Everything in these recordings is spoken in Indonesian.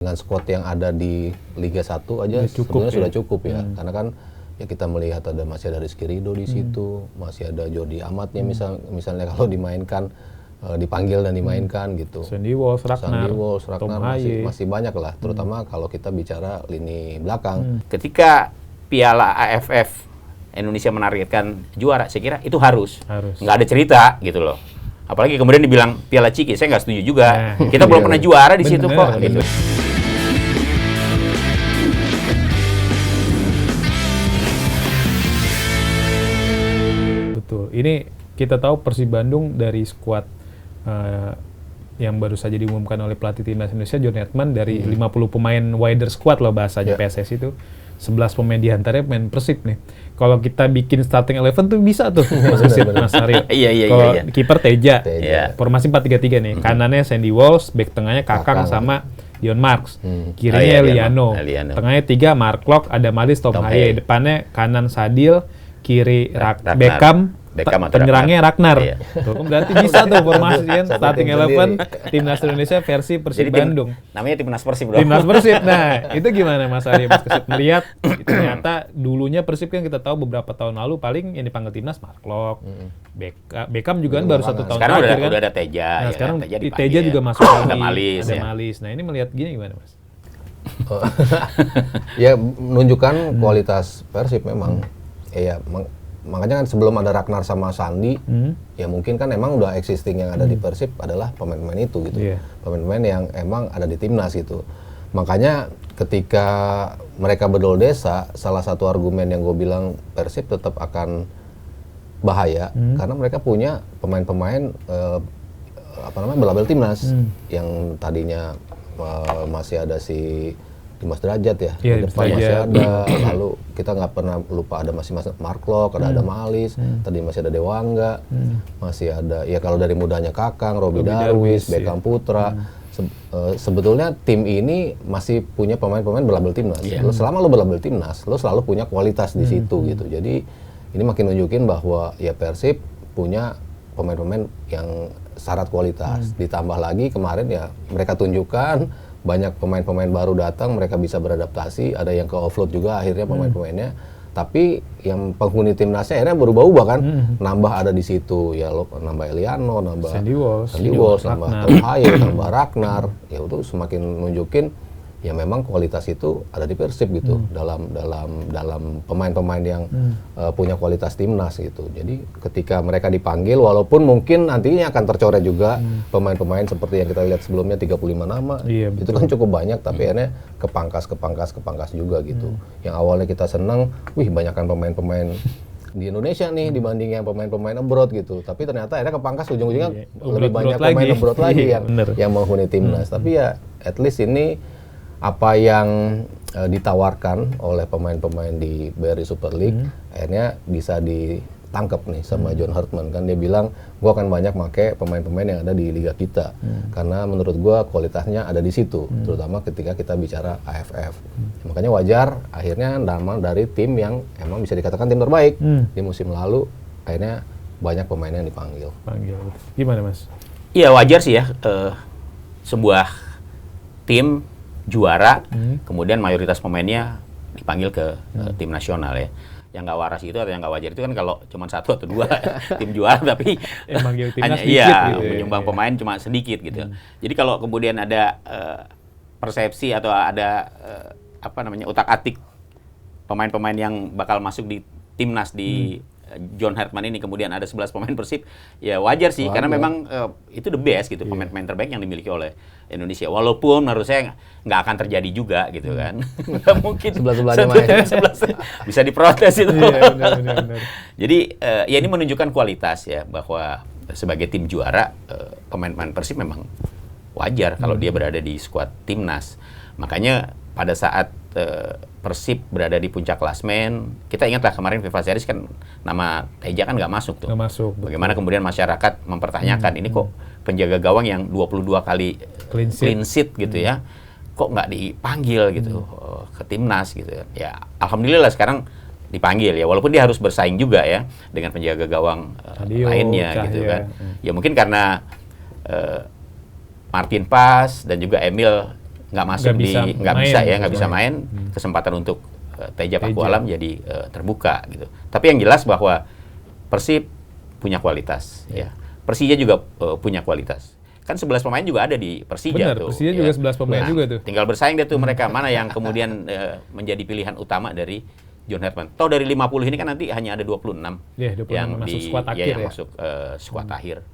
Dengan squad yang ada di Liga 1 aja sebenarnya sudah cukup ya. Karena kan ya kita melihat masih ada Rizky Ridho di situ, masih ada Jordi Amatnya misalnya kalau dimainkan, dipanggil dan dimainkan gitu. Sandy Walsh, Ragnar, masih banyak lah, terutama kalau kita bicara lini belakang. Ketika Piala AFF Indonesia menargetkan juara, saya kira itu harus. Nggak ada cerita gitu loh. Apalagi kemudian dibilang Piala Ciki, saya nggak setuju juga. Kita belum pernah juara di situ kok. Gitu. Betul. Ini kita tahu Persib Bandung dari skuad yang baru saja diumumkan oleh pelatih timnas Indonesia John Hetman dari 50 pemain wider squad loh bahasanya PSSI itu. 11 pemain diantaranya pemain Persib nih. Kalau kita bikin starting 11 tuh bisa tuh Mas Aryo. Kalau kiper Teja. Formasi 4-3-3 nih. Kanannya Sandy Walsh, back tengahnya Kakang sama Dion Marks. Kirinya Eliano. Tengahnya 3 Mark Locke, ada Malis, Tom Haye. Depannya kanan Sadil, kiri Beckham, penyerangnya Ragnar. Tuh, berarti bisa tuh formasinya starting 11 timnas Indonesia versi Persib Bandung. Namanya timnas Persib dong. Timnas Persib. Nah, itu gimana Mas Aryo? Mas Kesit melihat ternyata dulunya Persib kan kita tahu beberapa tahun lalu paling yang dipanggil timnas Mark Locke, Beckham juga kan baru 1 tahun sekarang terakhir kan. Udah ada Teja. Nah, sekarang Teja juga masuk lagi. Ada Malis. Nah, ini melihat gini gimana Mas? Ya menunjukkan kualitas Persib memang. Makanya kan sebelum ada Ragnar sama Sandi, ya mungkin kan emang udah existing yang ada di Persib adalah pemain-pemain itu gitu. Pemain-pemain yang emang ada di timnas gitu. Makanya ketika mereka bedol desa, salah satu argumen yang gue bilang Persib tetap akan bahaya karena mereka punya pemain-pemain belabel timnas yang tadinya masih ada si Dimas Derajat ya, di depan masih ada, lalu kita nggak pernah lupa ada masih Mark Locke, ada Malis, tadi masih ada Dewangga, masih ada ya kalau dari mudanya Kakang, Robi Darwis, Beckham Putra. Sebetulnya tim ini masih punya pemain-pemain berlabel timnas. Selama lo berlabel timnas, lo selalu punya kualitas di situ gitu. Jadi ini makin nunjukin bahwa ya Persib punya pemain-pemain yang syarat kualitas. Ditambah lagi kemarin ya mereka tunjukkan banyak pemain-pemain baru datang, mereka bisa beradaptasi, ada yang ke offload juga akhirnya pemain-pemainnya. Tapi yang penghuni timnasnya akhirnya berubah-ubah kan, nambah ada di situ ya, lo nambah Eliano, nambah Sandy Walsh, nambah Tom Haye, nambah Ragnar, ya itu semakin nunjukin ya memang kualitas itu ada di Persib gitu dalam pemain-pemain yang punya kualitas timnas gitu. Jadi ketika mereka dipanggil walaupun mungkin nantinya akan tercoret juga pemain-pemain seperti yang kita lihat sebelumnya 35 nama. Itu kan cukup banyak tapi akhirnya kepangkas juga gitu. Yang awalnya kita senang, banyakkan pemain-pemain di Indonesia nih dibanding yang pemain-pemain abroad gitu. Tapi ternyata akhirnya kepangkas ujung-ujungnya lebih banyak pemain abroad lagi yang menghuni timnas. Tapi ya at least ini apa yang ditawarkan oleh pemain-pemain di BRI Super League akhirnya bisa ditangkap nih sama John Hetman kan, dia bilang gua akan banyak make pemain-pemain yang ada di liga kita karena menurut gua kualitasnya ada di situ terutama ketika kita bicara AFF. Makanya wajar akhirnya nama dari tim yang emang bisa dikatakan tim terbaik di musim lalu akhirnya banyak pemain yang dipanggil. Gimana Mas? Iya wajar sih ya, sebuah tim juara, kemudian mayoritas pemainnya dipanggil ke tim nasional ya. Yang nggak waras itu atau yang nggak wajar itu kan kalau cuma 1 atau 2 tim juara tapi hanya menyumbang pemain cuma sedikit gitu. Jadi kalau kemudian ada persepsi atau ada utak-atik pemain-pemain yang bakal masuk di timnas di John Hetman ini kemudian ada 11 pemain Persib, ya wajar sih karena memang itu the best gitu, pemain-pemain terbaik yang dimiliki oleh Indonesia. Walaupun menurut saya nggak akan terjadi juga gitu kan. Nggak mungkin sebelah-sebelahnya main. Bisa diprotes itu. Benar. Jadi ya ini menunjukkan kualitas ya bahwa sebagai tim juara pemain-pemain Persib memang wajar kalau dia berada di skuad timnas. Makanya pada saat Persib berada di puncak klasmen, kita ingatlah kemarin FIFA Series kan nama Teja kan nggak masuk tuh. Bagaimana kemudian masyarakat mempertanyakan ini kok penjaga gawang yang 22 kali clean sheet gitu ya, kok nggak dipanggil gitu ke timnas gitu ya. Alhamdulillah sekarang dipanggil ya, walaupun dia harus bersaing juga ya dengan penjaga gawang lainnya gitu kan. Ya mungkin karena Martin Pas dan juga Emil nggak masuk nggak bisa main, kesempatan untuk Teja Pakualam jadi terbuka gitu. Tapi yang jelas bahwa Persib punya kualitas, ya. Persija juga punya kualitas. Kan 11 pemain juga ada di Persija. Benar, Persija juga 11 pemain juga tuh. Tinggal bersaing deh tuh mereka mana yang kemudian menjadi pilihan utama dari John Herdman. Toh dari 50 ini kan nanti hanya ada 26 yang masuk skuad akhir yang masuk skuad akhir.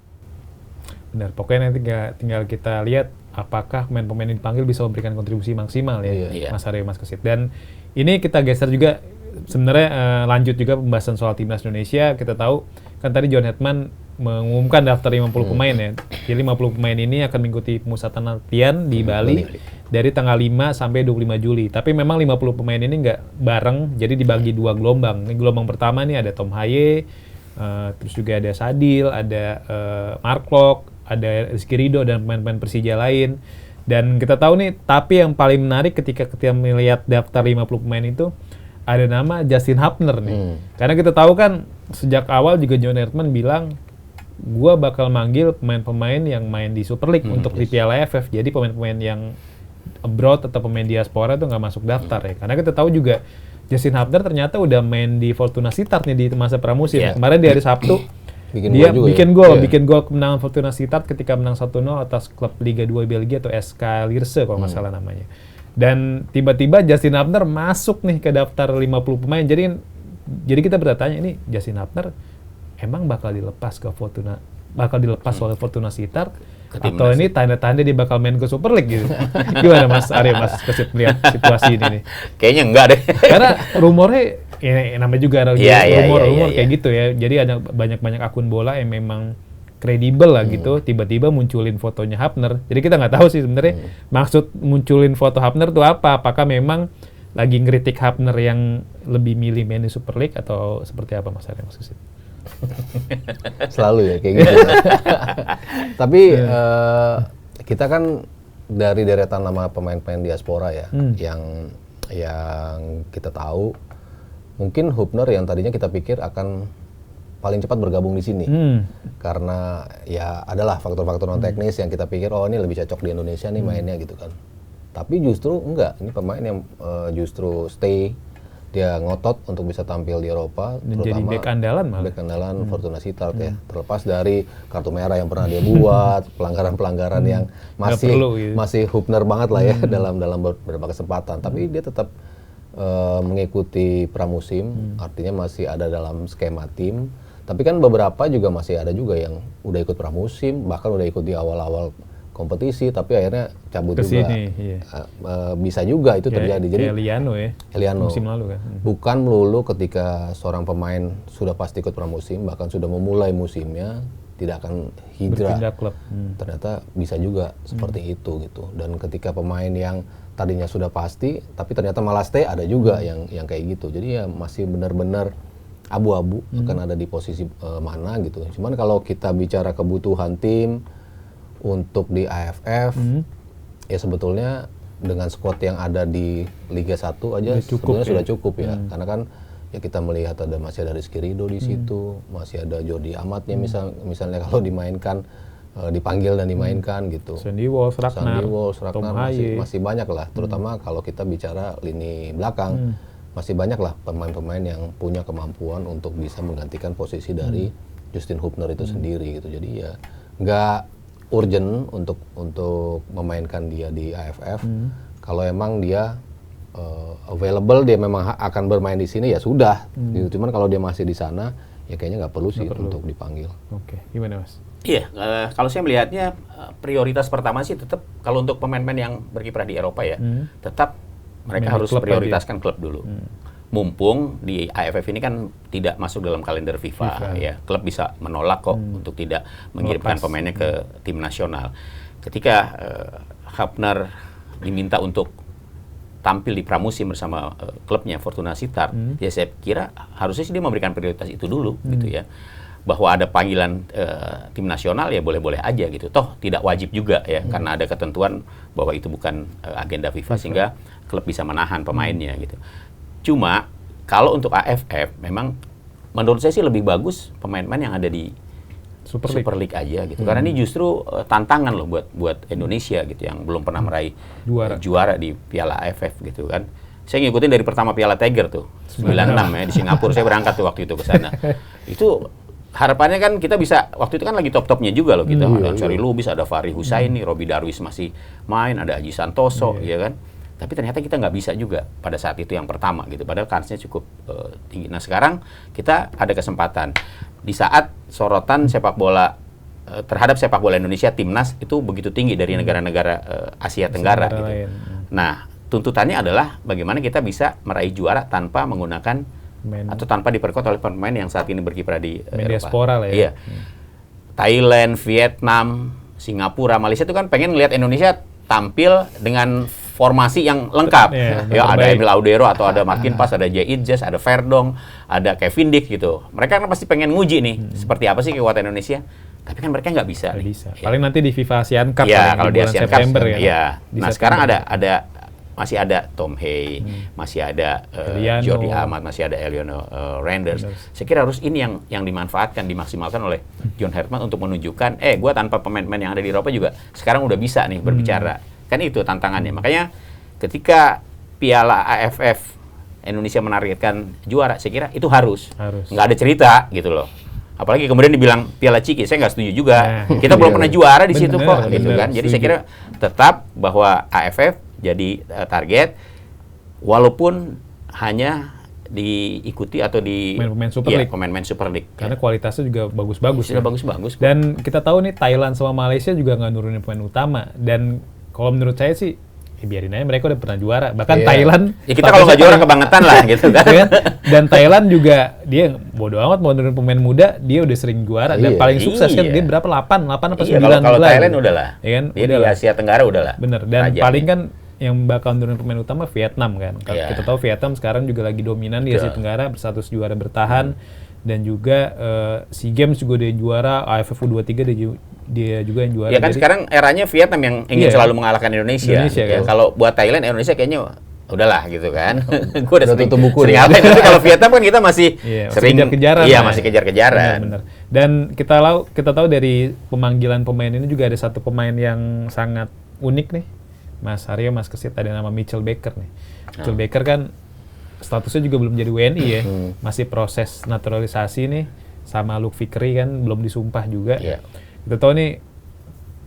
Benar, pokoknya nanti tinggal kita lihat apakah pemain-pemain yang dipanggil bisa memberikan kontribusi maksimal ya, Mas Aryo, Mas Kesit. Dan ini kita geser juga sebenarnya lanjut juga pembahasan soal timnas Indonesia. Kita tahu kan tadi John Herdman mengumumkan daftar 50 pemain ya. Jadi 50 pemain ini akan mengikuti pemusatan latihan di Bali dari tanggal 5 sampai 25 Juli. Tapi memang 50 pemain ini nggak bareng, jadi dibagi 2 gelombang. Ini gelombang pertama nih ada Tom Haye, terus juga ada Sadil, ada Mark Locke, ada Rizky Ridho dan pemain-pemain Persija lain. Dan kita tahu nih, tapi yang paling menarik ketika melihat daftar 50 pemain itu ada nama Justin Hubner nih. Karena kita tahu kan sejak awal juga John Herdman bilang gua bakal manggil pemain-pemain yang main di Super League untuk di Piala AFF. Jadi pemain-pemain yang abroad atau pemain diaspora itu nggak masuk daftar ya. Karena kita tahu juga Justin Hubner ternyata udah main di Fortuna Sittard nih di masa pramusim. Kemarin di hari Sabtu bikin gol kemenangan Fortuna Sittard ketika menang 1-0 atas klub Liga 2 Belgia atau SK Lierse kalau nggak salah namanya. Dan tiba-tiba Justin Hubner masuk nih ke daftar 50 pemain. Jadi kita bertanya, ini Justin Hubner emang bakal dilepas oleh Fortuna Sittard atau ini tanda-tanda dia bakal main ke Super League gitu. Gimana Mas Aryo, Mas Kesit melihat situasi ini nih? Kayaknya enggak deh. Karena rumornya ya, namanya juga rumor kayak gitu ya. Jadi ada banyak akun bola yang memang kredibel lah gitu, tiba-tiba munculin fotonya Hubner. Jadi kita nggak tahu sih sebenarnya maksud munculin foto Hubner itu apa. Apakah memang lagi ngeritik Hubner yang lebih milih main di Super League atau seperti apa Mas Aryo, Mas Kesit? Selalu ya kayak gitu. Tapi kita kan dari deretan nama pemain-pemain diaspora ya, yang kita tahu mungkin Hubner yang tadinya kita pikir akan paling cepat bergabung di sini, karena ya adalah faktor-faktor non teknis yang kita pikir ini lebih cocok di Indonesia nih mainnya gitu kan. Tapi justru enggak, ini pemain yang justru stay. Dia ngotot untuk bisa tampil di Eropa, dan terutama jadi bek andalan Fortuna Sittard ya. Terlepas dari kartu merah yang pernah dia buat, pelanggaran-pelanggaran yang masih Hubner banget lah ya dalam beberapa kesempatan. Tapi dia tetap mengikuti pramusim, artinya masih ada dalam skema tim. Tapi kan beberapa juga masih ada juga yang udah ikut pramusim, bahkan udah ikut di awal-awal kompetisi, tapi akhirnya cabut juga. Bisa juga itu terjadi. Jadi Eliano musim lalu kan. Bukan melulu ketika seorang pemain sudah pasti ikut pramusim, bahkan sudah memulai musimnya tidak akan hijrah. Ternyata bisa juga seperti itu gitu. Dan ketika pemain yang tadinya sudah pasti, tapi ternyata malah stay, ada juga yang kayak gitu. Jadi ya masih benar-benar abu-abu akan ada di posisi mana gitu. Cuman kalau kita bicara kebutuhan tim untuk di AFF, ya sebetulnya dengan skuad yang ada di Liga 1 aja sebetulnya sudah cukup ya. Karena kan ya kita melihat masih ada Rizky Ridho di situ, masih ada Jordi Amatnya misalnya kalau dimainkan, dipanggil dan dimainkan gitu. Sandy Walsh, Ragnar masih banyak lah, terutama kalau kita bicara lini belakang. Masih banyak lah pemain-pemain yang punya kemampuan untuk bisa menggantikan posisi dari Justin Hubner itu sendiri gitu. Jadi ya nggak urgent untuk memainkan dia di AFF. Kalau emang dia available, dia memang akan bermain di sini ya sudah. Gitu. Cuman kalau dia masih di sana, ya kayaknya nggak perlu untuk dipanggil. Oke, gimana Mas? Iya, kalau saya melihatnya prioritas pertama sih tetap kalau untuk pemain-pemain yang berkiprah di Eropa ya, tetap mereka harus prioritaskan klub dulu. Mumpung di AFF ini kan tidak masuk dalam kalender FIFA. Ya, klub bisa menolak kok untuk tidak mengirimkan pemainnya ke tim nasional. Ketika Hubner diminta untuk tampil di pramusim bersama klubnya Fortuna Sittard, ya saya kira harusnya sih dia memberikan prioritas itu dulu gitu ya. Bahwa ada panggilan tim nasional ya boleh-boleh aja gitu. Toh tidak wajib juga ya, karena ada ketentuan bahwa itu bukan agenda FIFA sehingga klub bisa menahan pemainnya gitu. Cuma kalau untuk AFF memang menurut saya sih lebih bagus pemain-pemain yang ada di Super League aja gitu. Karena ini justru tantangan loh buat Indonesia gitu yang belum pernah meraih juara di Piala AFF gitu kan. Saya ngikutin dari pertama Piala Tiger tuh 96 ya di Singapura. Saya berangkat tuh waktu itu ke sana. Itu harapannya kan kita bisa, waktu itu kan lagi top-topnya juga loh kita. Ada Cherry Lubis, ada Fahri Husaini, Robi Darwis masih main, ada Aji Santoso, ya kan. Tapi ternyata kita nggak bisa juga pada saat itu yang pertama gitu. Padahal kansnya cukup tinggi. Nah sekarang kita ada kesempatan. Di saat sorotan sepak bola terhadap sepak bola Indonesia, timnas itu begitu tinggi dari negara-negara Asia Tenggara gitu. Nah tuntutannya adalah bagaimana kita bisa meraih juara tanpa menggunakan atau tanpa diperkuat oleh pemain yang saat ini berkiprah di diaspora lah ya. Iya. Thailand, Vietnam, Singapura, Malaysia itu kan pengen ngelihat Indonesia tampil dengan formasi yang lengkap. Ya, ada Emil Audero atau ada Martin Pas, ada Jay Idjes, ada Verdong, ada Kevin Dick gitu. Mereka kan pasti pengen nguji nih seperti apa sih kekuatan Indonesia. Tapi kan mereka nggak bisa. Paling nanti di FIFA Asian Cup ya, kalau di Asian Cup September ya. Ya. Nah, sekarang masih ada Tom Hay, masih ada Jordi Amat, masih ada Eliono Renders. Saya kira harus ini yang dimanfaatkan, dimaksimalkan oleh John Herman untuk menunjukkan, gue tanpa pemain-pemain yang ada di Eropa juga sekarang udah bisa nih berbicara. Kan itu tantangannya. Makanya ketika Piala AFF Indonesia menargetkan juara, saya kira itu harus. Nggak ada cerita gitu loh. Apalagi kemudian dibilang Piala Ciki, saya nggak setuju juga. Kita belum pernah juara di situ kok, gitu kan. Jadi saya kira tetap bahwa AFF jadi target, walaupun hanya diikuti atau di pemain-pemain Super League. Karena kualitasnya juga bagus-bagus. Sudah bagus-bagus. Dan kita tahu nih Thailand sama Malaysia juga nggak nurunin pemain utama. Dan kalau menurut saya sih, biarin aja, mereka udah pernah juara. Bahkan Thailand... Ya kita kalau nggak juara kebangetan lah gitu kan. Dan Thailand juga, dia bodo amat mau nurunin pemain muda, dia udah sering juara. Dan paling sukses kan, dia berapa? 8 apa 9 kalau Thailand udah lah. Ya kan? Dia di Asia Tenggara udah lah. Bener, dan paling kan yang bakal nurunin pemain utama Vietnam kan. Kita tahu Vietnam sekarang juga lagi dominan di Asia Tenggara, berstatus juara bertahan. Dan juga SEA Games juga dia juara, AFF U23 dia juga yang juara. Ya kan jadi, sekarang eranya Vietnam yang ingin selalu mengalahkan Indonesia kan? Kalau buat Thailand, Indonesia kayaknya udahlah gitu kan. Gue udah tutup buku sering apa. Tapi kalau Vietnam kan kita masih sering kejar-kejaran. Iya, masih kejar-kejaran. Benar. Dan kita tahu dari pemanggilan pemain ini juga ada satu pemain yang sangat unik nih. Mas Aryo, Mas Kesit, ada nama Mitchell Baker nih. Mitchell Baker kan statusnya juga belum jadi WNI ya. Masih proses naturalisasi nih. Sama Luke Vickery kan belum disumpah juga. Kita tahu nih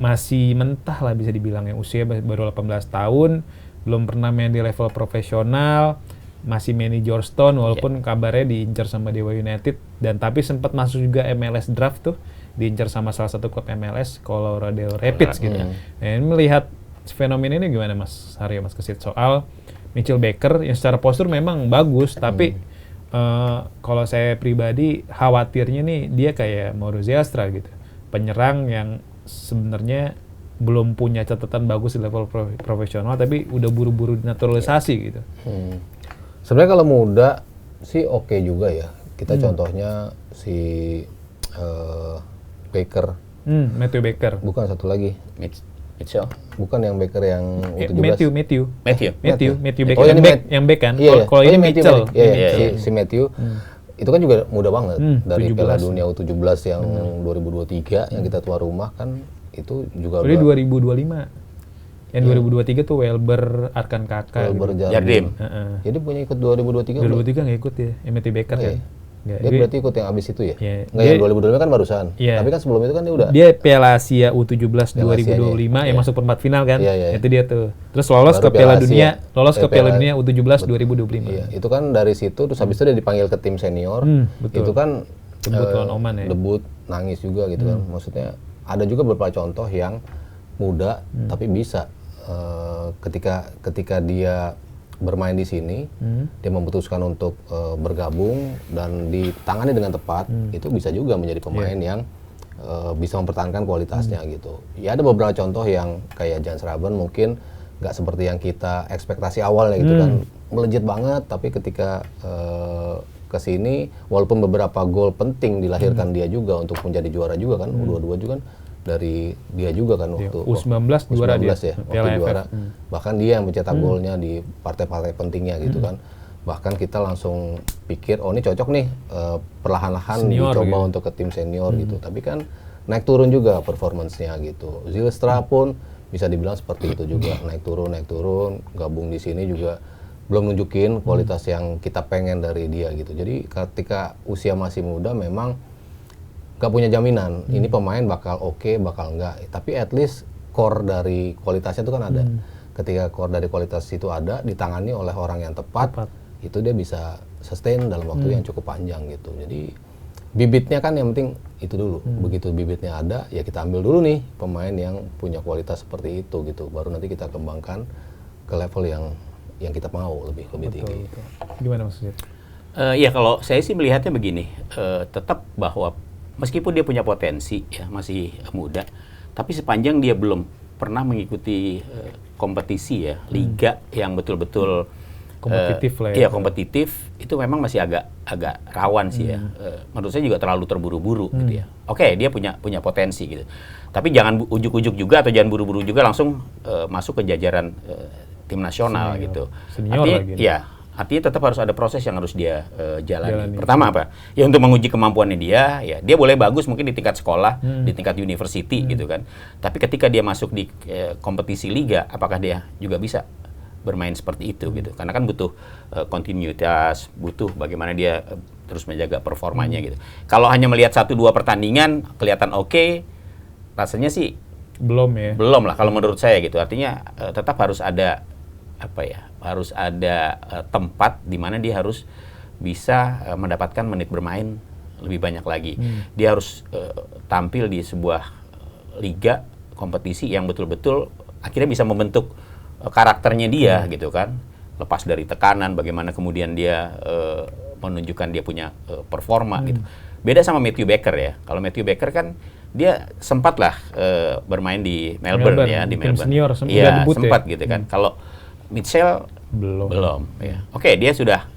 masih mentah lah bisa dibilang ya, usia baru 18 tahun, belum pernah main di level profesional, masih main di Georgetown walaupun kabarnya diincar sama Dewa United, dan tapi sempat masuk juga MLS draft tuh, diincar sama salah satu klub MLS, Colorado Rapids gitu. Nah, ini melihat fenomena ini gimana Mas Aryo, Mas Kesit, soal Mitchell Baker yang secara postur memang bagus, tapi kalau saya pribadi khawatirnya nih dia kayak Mauro Zylstra gitu. Penyerang yang sebenarnya belum punya catatan bagus di level profesional, tapi udah buru-buru naturalisasi gitu. Sebenarnya kalau muda sih oke juga ya. Kita contohnya si Baker. Matthew Baker. Bukan satu lagi. Mitchell. Bukan yang Baker yang U17. Matthew Baker. Yang back kan? Kalau ini Mitchell. Si Matthew. Itu kan juga mudah banget, dari Piala Dunia U17 yang 2023 yang kita tuan rumah kan itu juga udah 2025. Yang 2023 tuh Welber, Arkan Kakak, Jardim. Jadi punya ikut 2023? 2023 nggak ikut ya, Matthew Baker kan? Dia berarti ikut yang abis itu ya? Nggak, yang 2025 kan barusan. Tapi kan sebelum itu kan dia udah. Dia Piala Asia U17 2025 yang masuk perempat final kan? Itu dia tuh. Terus lolos ke Piala Dunia, U17 2025. Iya, itu kan dari situ, terus habis itu dia dipanggil ke tim senior. Itu kan debut lawan Oman ya. Debut, nangis juga gitu kan. Maksudnya ada juga beberapa contoh yang muda tapi bisa ketika dia bermain di sini, dia memutuskan untuk bergabung dan ditangani dengan tepat, itu bisa juga menjadi pemain yang bisa mempertahankan kualitasnya gitu. Ya ada beberapa contoh yang kayak Jan Schraven mungkin nggak seperti yang kita ekspektasi awalnya gitu kan, melejit banget, tapi ketika ke sini walaupun beberapa gol penting dilahirkan dia juga untuk menjadi juara juga kan, U22 juga kan dari dia juga kan waktu U19 juara dia ya, waktu juara. Bahkan dia yang mencetak golnya di partai-partai pentingnya gitu kan. Bahkan kita langsung pikir, oh ini cocok nih perlahan-lahan dicoba gitu untuk ke tim senior gitu. Tapi kan naik turun juga performance-nya gitu. Zylstra pun bisa dibilang seperti itu juga, naik turun, gabung di sini juga belum nunjukin kualitas yang kita pengen dari dia gitu. Jadi ketika usia masih muda memang gak punya jaminan, ini pemain bakal oke, bakal enggak. Tapi at least core dari kualitasnya itu kan ada. Ketika core dari kualitas itu ada, ditangani oleh orang yang tepat. Itu dia bisa sustain dalam waktu yang cukup panjang gitu. Jadi bibitnya kan yang penting itu dulu. Begitu bibitnya ada, ya kita ambil dulu nih pemain yang punya kualitas seperti itu gitu. Baru nanti kita kembangkan ke level yang kita mau lebih tinggi. Betul. Gimana maksudnya? Ya kalau saya sih melihatnya begini, tetap bahwa meskipun dia punya potensi ya masih muda, tapi sepanjang dia belum pernah mengikuti kompetisi ya, liga yang betul-betul kompetitif lah ya. Iya, kompetitif itu memang masih agak rawan sih ya. Menurut saya juga terlalu terburu-buru gitu ya. Oke, dia punya potensi gitu. Tapi jangan ujuk-ujuk juga atau jangan buru-buru juga langsung masuk ke jajaran tim nasional gitu. Senior lagi. Ya, artinya tetap harus ada proses yang harus dia jalani. Pertama apa? Ya untuk menguji kemampuannya dia, ya dia boleh bagus mungkin di tingkat sekolah, di tingkat university gitu kan. Tapi ketika dia masuk di kompetisi liga, apakah dia juga bisa bermain seperti itu gitu? Karena kan butuh kontinuitas, butuh bagaimana dia terus menjaga performanya gitu. Kalau hanya melihat 1-2 pertandingan kelihatan oke, rasanya sih belum ya. Belum lah kalau menurut saya gitu. Artinya tetap harus ada harus ada tempat di mana dia harus bisa mendapatkan menit bermain lebih banyak lagi. Dia harus tampil di sebuah liga kompetisi yang betul-betul akhirnya bisa membentuk karakternya dia gitu kan. Lepas dari tekanan, bagaimana kemudian dia menunjukkan dia punya performa gitu. Beda sama Matthew Baker ya. Kalau Matthew Baker kan dia sempat lah bermain di Melbourne ya, di Melbourne. Senior, ya, debut sempat ya? gitu kan. Kalau Mitchell belum ya. Oke, dia sudah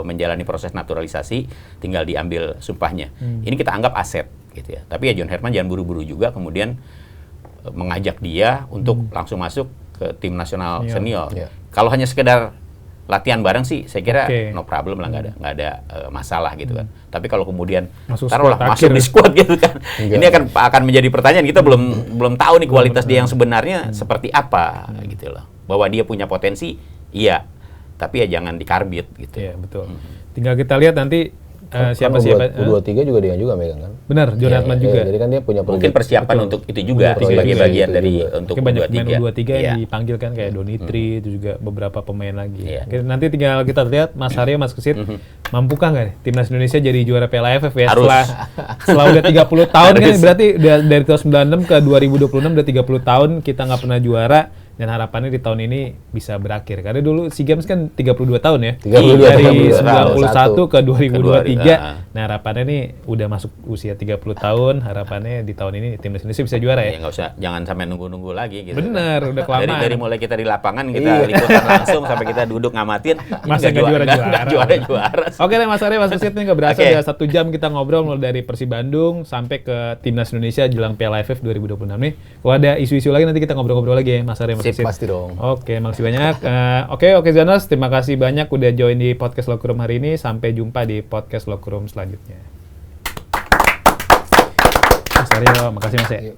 menjalani proses naturalisasi, tinggal diambil sumpahnya. Ini kita anggap aset gitu ya. Tapi ya John Herman jangan buru-buru juga kemudian mengajak dia untuk langsung masuk ke tim nasional senior. Yeah. Kalau hanya sekedar latihan bareng sih, saya kira no problem lah, nggak ada masalah gitu kan. Tapi kalau kemudian taruhlah masuk di squad gitu kan, ini akan menjadi pertanyaan. Kita belum tahu nih kualitas dia yang sebenarnya seperti apa gitu loh. Bahwa dia punya potensi, iya. Tapi ya jangan dikarbit gitu. Iya betul. Tinggal kita lihat nanti siapa U23 juga dia juga megang kan. Benar, John Herman juga. Jadi kan dia punya mungkin persiapan untuk itu juga sebagai bagian dari untuk banyak pemain U23 yang dipanggil kan kayak Donitri itu juga beberapa pemain lagi. Nanti tinggal kita lihat Mas Haryo, Mas Kesit mampukah nggak nih timnas Indonesia jadi juara Piala AFF ya setelah udah 30 tahun kan berarti dari tahun 96 ke 2026 udah 30 tahun kita nggak pernah juara. Dan harapannya di tahun ini bisa berakhir. Karena dulu SEA Games kan 32 tahun ya. 32 dari 91 ke 2023. Nah harapannya nih udah masuk usia 30 tahun. Harapannya di tahun ini timnas Indonesia bisa juara ya. Nggak usah, jangan sampai nunggu-nunggu lagi gitu. Bener, udah kelamaan. Dari mulai kita di lapangan, kita liputan langsung sampai kita duduk ngamatin. Masa nggak juara. Oke deh Mas Arya, Mas Kesit nih nggak berasa udah 1 jam kita ngobrol mulai dari Persib Bandung sampai ke timnas Indonesia jelang Piala AFF 2026 nih. Kalau ada isu-isu lagi nanti kita ngobrol-ngobrol lagi ya Mas Arya. Pasti dong. Oke, makasih banyak. Oke, Zanos, terima kasih banyak udah join di podcast Locker Room hari ini. Sampai jumpa di podcast Locker Room selanjutnya. Mas Aryo, makasih Mas ya.